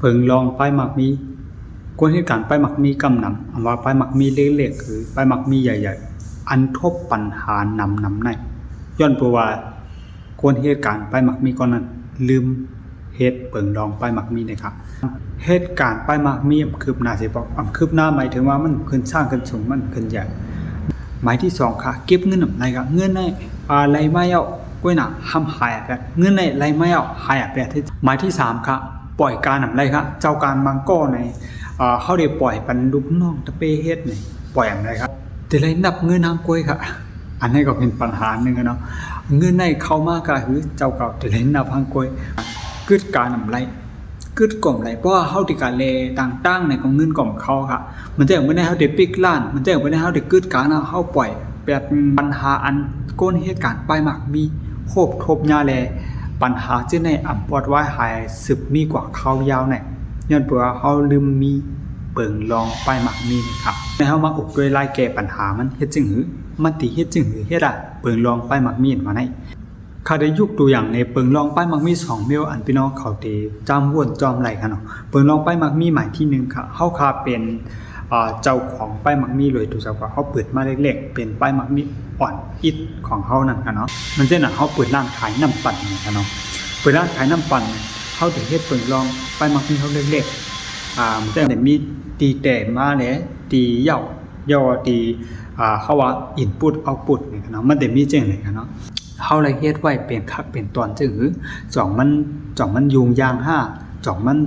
เพิงลองไปหมักมีคนเหตุการณ์ไปหมักมีกำนำว่าไปหมักมีเล็กๆคือไปหมักมีใหญ่ๆอันทบปัญหานำในย้อนเพราะว่าคนเหตุการณ์ไปหมักมีก่อนนั้นลืมเฮ็ดเปิงลองไปหมักมีนะครับเหตุการณ์ไปหมักมีคืบหน้าสิบอกคืบหน้าหมายถึงว่ามันขึ้นสร้างขึ้นสูงมันขึ้นใหญ่หมายที่2ค่ะเก็บเงินอะไรครับเงินในอะไรไม่เอาก้วยหนาห้ามหายแบบเงินในอะไรไม่เอาหายแบบหมายที่3ค่ะปล่อยการอะไรครับเจ้าการมังก้อในเขาได้ปล่อยปันลูกน้องตะเปเฮ็ดนี่ปล่อยอะไรครับแต่ไรนับเงินทางก้วยค่ะอันนี้ก็เป็นปัญหาหนึ่งเนาะเงินในเข้ามาก็คือเจ้าเก่าแต่ไรนับทางก้วยกึดการอะไรกึดกล่อมไรเพราะว่าเขาติการเลต่างๆในของเงินกล่อมเขาค่ะมันจะอย่างไม่ได้เขาเด็ปิกล้านมันจะอย่างไม่ได้เขาเด็กึดการเขาปล่อยแบบปัญหาอันก้นเหตุการณ์ไปหมักมีโคบทบยาแลปัญหาที่ในอัมปอดไว้หายสืบมีกว่าเขายาวเนี่ยย้อนเปล่าเขาลืมมีเปิงลองไปหมักมีนะครับในเขามาอุกด้วยไล่แก้ปัญหามันเฮ็ดจึงหือมันติเฮ็ดจึงหือเฮ็ดอะเปิงลองไปหมักมีมาในข้าได้ยุกตัวอย่างในเปิงลองไปหมักมี2เมลอันพี่น้องเขาเตจำวนจอมไหลค่ะเนาะเปิงลองไปหมักมีหมายที่1ค่ะเขาคาเป็นเจ้าของป้ายหมักมีเลยถูกจักว่าเขาเปิดมาเล็กๆเป็นป้ายหมักมีอ่อนอิดของเขานั่นค่ะเนาะมันจะหนักเขาเปิดร้านขายน้ำปั่นนี่ค่ะเนาะเปิดร้านขายน้ำปั่นเขาถึงเฮ็ดเปิดลองป้ายหมักมีเขาเล็กๆมันจะมีตีแต่มาแล้วตีเหย่าตีเขาว่าอินพุตเอาพุตนี่ค่ะเนาะมันจะมีจังได๋ค่ะเนาะเขาเลยเฮ็ดไว้เป็นคักเป็นตอนจึงหือจ่องมันยุงยาง5จ่องมัน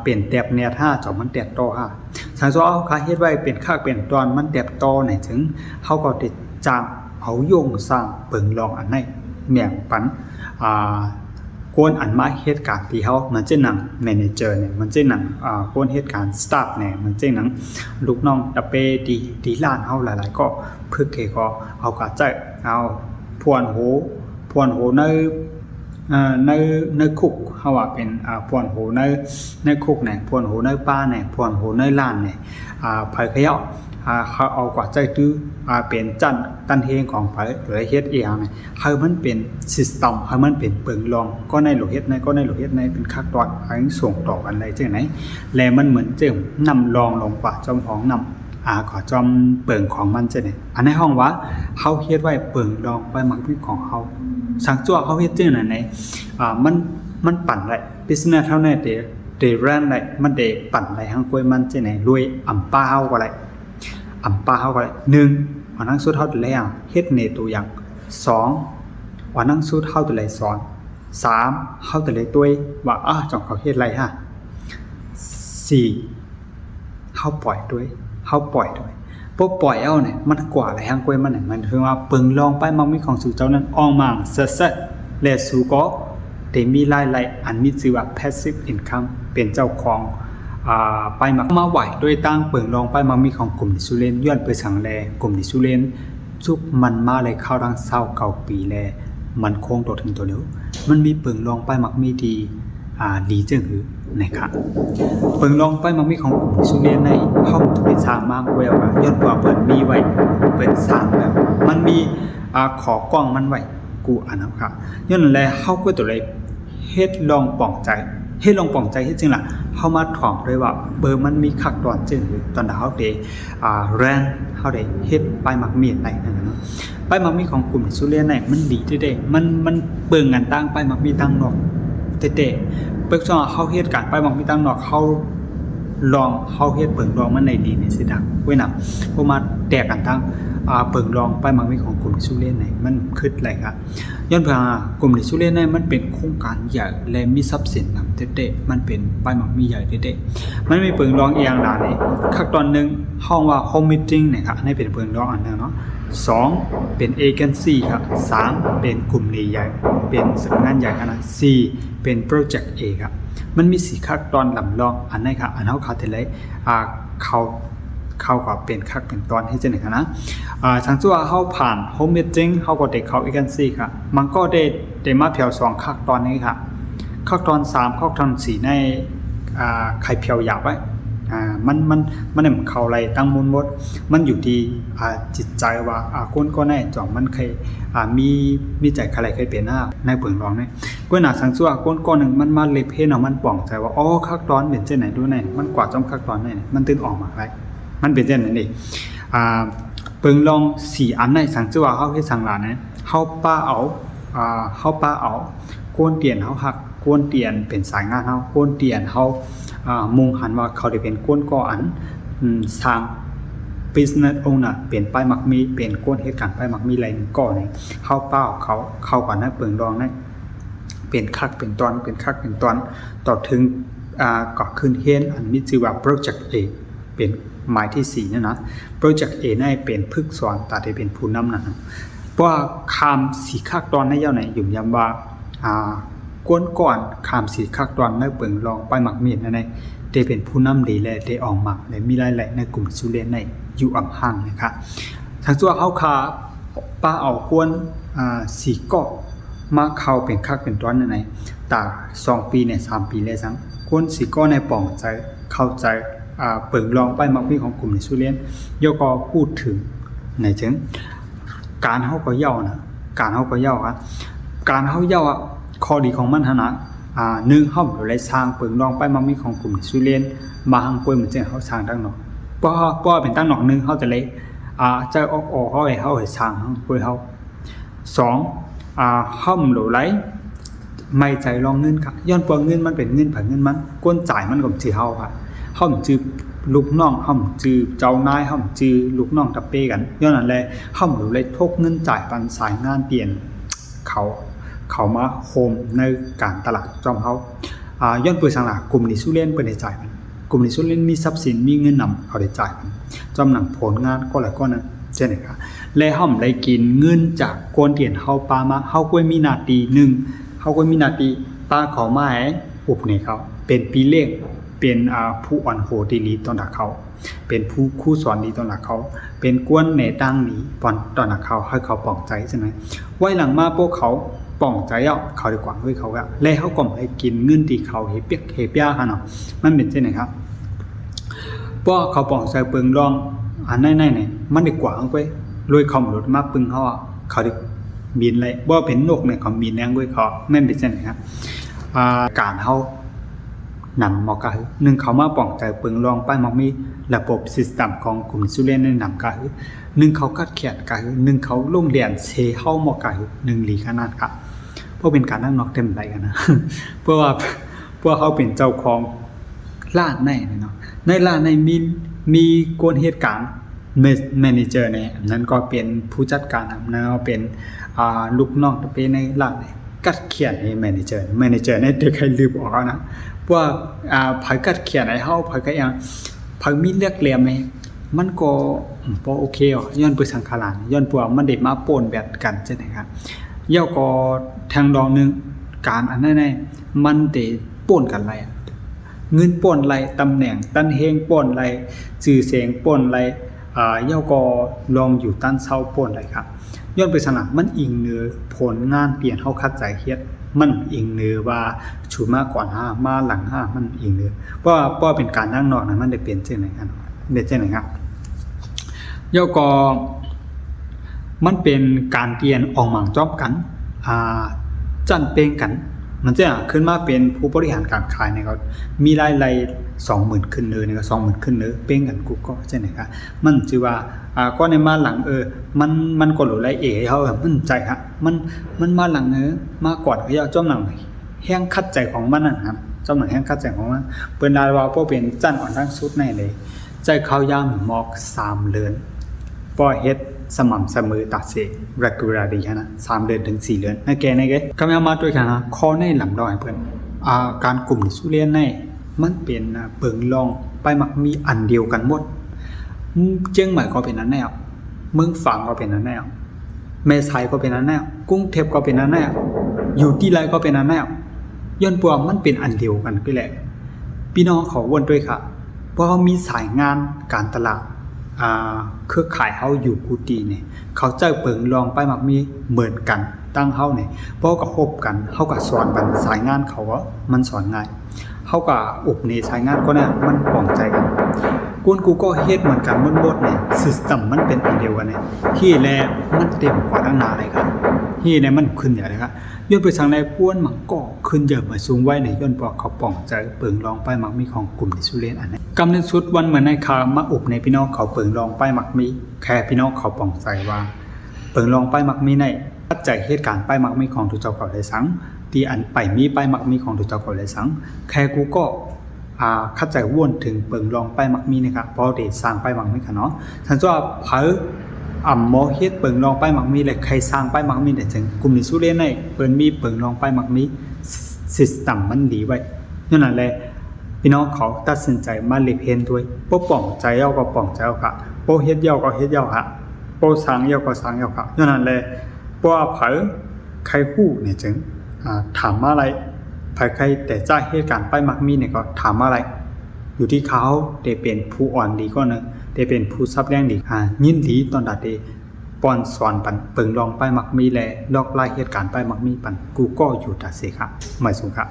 เปลี่ยนแตบแนว5จ่องมันแตบโต5สังสเอาเขาเฮ็ดไว้เป็นคักเป็นตอนมันแตบโตไหนถึงเขาก็ติดจางเอาโยงสร้างเปิงลองอันไหนแม่งปันคนอันมาเหตุการณ์ที่เขามันจะหนังแมเนเจอร์เนี่ยมันจะหนังคนเหตุการณ์สตาฟเนี่ยมันจะหนังลูกน้องตะเปดีล้านเขาหลายๆก็เพื่อเกก็เอากระจายเอาพวนโหในคุกเขาว่าเป็นพวนโหในคุกเนี่ยพวนโหในป้าเนี่ยพวนโหในล้านเนี่ยเผยขยะเขาเอากว่าใจตื้อเป็นตันเฮงของเผยหรือเฮ็ดเองเนี่ยให้มันเป็นซิสเต็มให้มันเป็นเปิงลองก็ในหลวเฮ็ดในเป็นคักตอนให้ส่งต่อกันได้จังไหนแล้วมันเหมือนเจิมนำลองลงกว่าจอมของนำขอจอมเปิงของมันจะเนี่ยอันในห้องว่าเขาเฮ็ดไว้เปิงลองไปหมักพิษของเขาสังจั่วเขาเฮ็ดจังไหนมันปั่นไรบิสเนสเท่านั้นเดแรนไรมันเดปั่นไรทั้งกล้วยมันจะไหนรวยอ่ำป้าเฮาก็ไรอ่ำป้าเฮาก็ไร1วันนั้นสุดเฮาตัวแล้วเฮ็ดในตัวอย่าง2วันนั้นสุดเฮาตัวไรสอน3เฮาตัวไรตัวว่าจ่องเขาเฮ็ดไร4เฮาปล่อยด้วยพวกปล่อยเอาเนี่ยมันกว่าอะไรทางกล้วยมันเนี่ยมันคือว่าเปิงลองไปมันมีของสู่เจ้านั้นออกมาเสร็จและสู่ก็แต่มีรายอันมีชื่อว่า passive income เป็นเจ้าของไปมาไหวโดยตั้งเปิงลองไปมันมีของกลุ่มดิสุเรนย้อนไปสังแลกลุ่มดิสุเรนทุกมันมาเลยเข้าดังเศร้าเก่าปีแลมันคงตัวถึงตัวเดียวมันมีเปิงลองไปมักมีดีจึงหือนะครับเปิงลองไปมันมีของกลุ่มสุเรียนในห้องทุกสร้างมากแววย้อนกว่าเปิดมีไว้เปิดสร้างแบบมันมีขอกล้องมันไว้กูอันนั้นครับย้อนแล้วเข้าก็ตัวเลยเฮ็ดลองป่องใจเฮ็ดจริงล่ะเข้ามาถ่อมเลยว่าเบอร์มันมีคักตอนจึงหือตอนเฮาเดแรนเฮาได้เฮ็ดไปมักมีอะไรนั่นเนาะไปมักมีของกลุ่มสุเรียนในมันดีเด้มันเบิ่งกันตั้งไปมักมีตั้งนอกเตะเปิกซอเขาเฮ็ดการไปบางมีตั้งนอกเขาลองเขาเฮ็ดเปิงลองมันในดีในสิดักไว้นำพวกมาแตกกันทั้งเปิงลองไปบางมีของกลุ่มดิสุเรนไหนมันคิดอะไรครับย้อนเพื่อกลุ่มดิสุเรนในมันเป็นโครงการใหญ่และมีทรัพย์สินนำเตะมันเป็นไปบางมีใหญ่เตะมันมีเปิงลองเอียงหลายขั้นตอนนึงห้องว่า home meeting นะครับนี่เป็นเปิงลองอันนึงเนาะ2เป็นเอเจนซี่ครับ3เป็นกลุ่มใหญ่เป็นสำนักงานใหญ่ขนาด4เป็นโปรเจกต์ A ครับมันมี4ขั้นตอนลำลองอันนี้ครับอันเฮาคาเทเลยเข้าก็เป็นขั้นเป็นตอนให้จังได๋นะสังจั่วเฮาผ่านโฮมมีตติ้งเฮาก็ได้เข้าเอเจนซี่ครับมันก็ได้มาเพียว2ขั้นตอนนี้ครับขั้นตอน3ขั้นตอน4ในใครเพียวยาวไว้ มันได้เข้าไรตั้งมูลหมดมันอยู่ที่จิตใจว่าคนก็แน่จ่องมันเคยมีใจใครเคยเป็นในเปิงร้องนี่ก็น่าสังสัวคนก็นึงมันมาเลยเพนมันป่องใจว่าคักตอนเป็นเช่นไหนดูไหนมันกว่าจ้อมคักตอนไหนมันตื่นออกมาไรมันเป็นเช่นนั้นเองเปิงลอง4อันในสังสัวเฮาเฮ็ดสังหลานนะเฮาป้าเอาโกนเตียนเฮาฮักโกนเตียนเป็นสายงานเฮาโกนเตียนเฮามุ่งหันว่าเขาได้เป็นโกนก่ออันสร้าง business owner เป็นป้ายมักมีเป็นโกนเหตุการณ์ป้ายมักมีอะไรก่อนี่เฮาเป้าเขาก่อนนะเปิงดองนะเป็นคักเป็นตอนต่อถึงก่อขึ้นเฮียนอันมีชื่อว่า project A เป็นหมายที่4นี่นะ project A นั่นเป็นพึกษรตาได้เป็นผู้นำนั่นเพราะคำสีคักตอนในยาวไหนอยู่ย้ำว่าก้นก่อนคำสีคักตอนในเปิงลองไปหมักมีดนั่นเองได้เป็นผู้นำดีและได้ออกหมักและมีรายละเอียดในกลุ่มสุเรนในอยู่อ่ำห่างนะครับทางตัวเขาคาป้าเอาก้นสีก่อมาเข้าเป็นคักเป็นตอนนั่นเองแต่2 ปีเนี่ย3 ปีเลยซ้ำก้นสีก่อในป่องใจเข้าใจเปิงลองไปหมักมีของกลุ่มสุเรนโยก็พูดถึงในถึงการเฮาก็เย่านะการเฮาก็เย่าครับการเฮาเย่าข้อดีของมันนะ1เฮาอยู่ได้สร้างเปิงรองไปมันมีของกลุ่มสุเรียนมาหังป่วยเหมือนเช่นเฮาสร้างตั้งนอกป้อเป็นตั้งนอก1เฮาจะเลยใจออกเฮาให้สร้างหังป่วยเฮา2เฮาอยู่ได้ไม่ใจรองเงินครับย้อนปวงเงินมันเป็นเงินผ่านเงินมันก้นจ่ายมันก็สิเฮาค่ะเฮาจื้อลูกน้องเฮาจื้อเจ้านายเฮาจื้อลูกน้องตะเป้กันย้อนนั่นแหละเฮาอยู่ได้ทกเงินจ่ายปันสายงานเปลี่ยนเขามาโฮมในการตลาดจอมเฮาย้อนเปิดสังหลากลุ่มนี้สู้เล่นเปิดได้จ่ายมันกลุ่มนี้สู้เล่นมีทรัพย์สินมีเงินนำเขาได้จ่ายมันจอมหนังผลงานก็หลายก้อนนั้นเช่นครับและเฮาได้กินเงินจากโกนเตียนเฮาปามาเฮาก็มีหน้าที่1เฮาก็มีหน้าที่ปาเขามาให้อุบนี่เขาเป็นปีเลขเป็นผู้อ่อนโหดีลีตอนดักเขาเป็นผู้คู่สอนดีตอนดักเขาเป็นกวนในตั้งนี้ตอนดักเขาให้เขาปลองใจใช่ไหมไว้หลังมาพวกเขาปลองใจเขาดีกว่าเฮ้ยเขาก็แล้วเขาก็ให้กินเงินที่เขาเฮ็ดเปียกเฮ็ดยาค่ะเนาะมันเป็นจังได๋ครับเพราะเขาปลองใจเปิงรองอันไหนๆเนี่ยมันดีกว่าเอาไปรวยคอมรถมาปึงเขาเขาได้บินเลยบ่เป็นนกเนี่ยเขาบินแรงด้วยเขาแม่นเป็นจังได๋ครับการเฮานำมอกะ1เขามาป้องใจเปิงรองไปมักมีระบบซิสเต็มของกลุ่มสุเรนในนำกะ1เขากัดแขนกะ1เขาลงเรียนเซเฮามอกะ1หลีขนาดครับเพราะเป็นการนั่งนอกเต็มไรกันนะเพราะว่าเขาเป็นเจ้าของร้านในเนาะในร้านในมีคนเหตุการณ์แมเนเจอร์เนี่ยนั้นก็เป็นผู้จัดการนะเป็นลูกน้องตะเปในร้านเนี่ยกัดเขียนให้แมเนเจอร์เนี่ยเด็กใครลืมออกแล้วนะว่าไผกัดเขียนให้เฮาไผก็ยังไผมีเลือกเหลี่ยมมั้ยมันก็บ่โอเคย้อนไปสังขารย้อนพวกมันได้มาปนแบบกันจังได๋ครับเย่าก็ทางดองนึงการอันนั้นมันได้ปนกันไรเงินปนไรตำแหน่งตันเฮงปนไรชื่อเสียงปนไรเย่าก็ลองอยู่ตันเซาปนไรครับย้อนไปสังหลังมันอิงเนื้อผลงานเปลี่ยนเฮาคัดใจเฮ็ดมันอิงเนื้อว่าชูมาก่อน5มาหลัง5มันอิงเนื้อเพราะเป็นการนั่งนอกนั้นมันได้เปลี่ยนจังได๋ครับได้จังได๋ครับเย่าก็มันเป็นการเปลี่ยนออกหมางจอบกันจันเปงกันมันจะขึ้นมาเป็นผู้บริหารการขายเนี่ยก็มีรายได้ 20,000 ขึ้นเลยเนี่ยก็ 20,000 ขึ้นเลยเป้งกันกูก็ใช่ไหมครับมันชื่อว่าก็ในมาหลังมันก็หลุดไรเฮามันใจฮะมันมาหลังมาก่อนเขาจ้อมหนังแห้งคัดใจของมันนะครับจ้อมหนังแห้งคัดใจของมันเปิ้นดาว่าพวกเป็นจันอ่อนทั้งสุดในเลยใจเขายามหมอก3เดือนปอเฮ็ดสม่ำเสมอตัดเสก regularly นะ3เดือนถึง4เดือนนะแกกำลังมาด้วยกันนะข้อในหลังดอยเพิ่นการกลุ่มสุเรียนในมันเป็นเปิงลองไปมักมีอันเดียวกันหมดเจียงใหม่ก็เป็นอันแนวเมืองฝางก็เป็นอันแนวแม่ไสก็เป็นอันแนวกรุงเทพก็เป็นอันแนวอยู่ที่ไรก็เป็นอันแนวย้อนปวงมันเป็นอันเดียวกันไปแหละพี่น้องขอวนด้วยค่ะเพราะเขามีสายงานการตลาดเครือข่ายเฮาอยู่กูตีเนี่ยเขาเจ้าเปิงลองไปมักมีเหมือนกันตั้งเฮาเนี่ยเพราะก็คบกันเฮาก็สอนบันสายงานเขาว่ามันสอนง่าย เฮาก็อุบนี่ใช้งานก็น่ะมันป้องใจกันกวนกูก็เฮ็ดเหมือนกันหมดเนี่ยซิสเต็มมันเป็นอันเดียวกันเนี่ยที่แลมันเต็มกว่าตั้งนานเลยครับที่เนี่ยมันขึ้นอย่างไรครับย้อนไปทางในกวนมันก็ขึ้นเยอะมาสูงไว้ในย้อนบอกเขาป้องใจเปิงลองไปมักมีของกลุ่มในสุเรนอันนี้กำเนิดสุดวันเหมือนในคามาอุบในพี่น้องเขาเปิงลองไปมักมีแค่พี่น้องเขาป้องใจว่าเปิงลองไปมักมีในปัจจัยเหตุการณ์ไปมักมีของทุกเจ้าเก่าได้สังที่อันไปมีไปมักมีของทุกเจ้าเก่าได้สังแค่กูก็เข้าใจว่นถึงเปิงลองไปมักมีนะครับเพราะเดสร้างไปมักมีค่ะเนาะท่านว่าเผอหมอเฮ็ดเปิงลองไปมักมีเลยใครสร้างไปมักมีได้จังกลุ่มนี้สุเรนในเปิ้นมีเปิงลองไปมักมีซิสเต็มมันดีไว้นั่นน่ะแหละพี่น้องเขาตัดสินใจมาเล็บเห็นด้วยบ่ป้องใจเอาก็ป้องใจเอาค่ะบ่เฮ็ดเยาก็เฮ็ดเยาค่ะบ่สร้างเยาก็สร้างเยาค่ะนั่นแหละบ่ว่าเผอใครฮู้เนี่ยจึงถามมาอะไรใครแต่จ้าเหตุการณ์ไปมักมีเนี่ยก็ถามอะไรอยู่ที่เขาได้เป็นผู้อ่อนดีก็นึงได้เป็นผู้ซับแรงดียินดีตอนดัดเดป้อนสอนปันเปิงลองไปมักมีแลลอกไล่เหตุการณ์ไปมักมีปันกูก็อยู่ตัดเสค่ะหมายสุขะ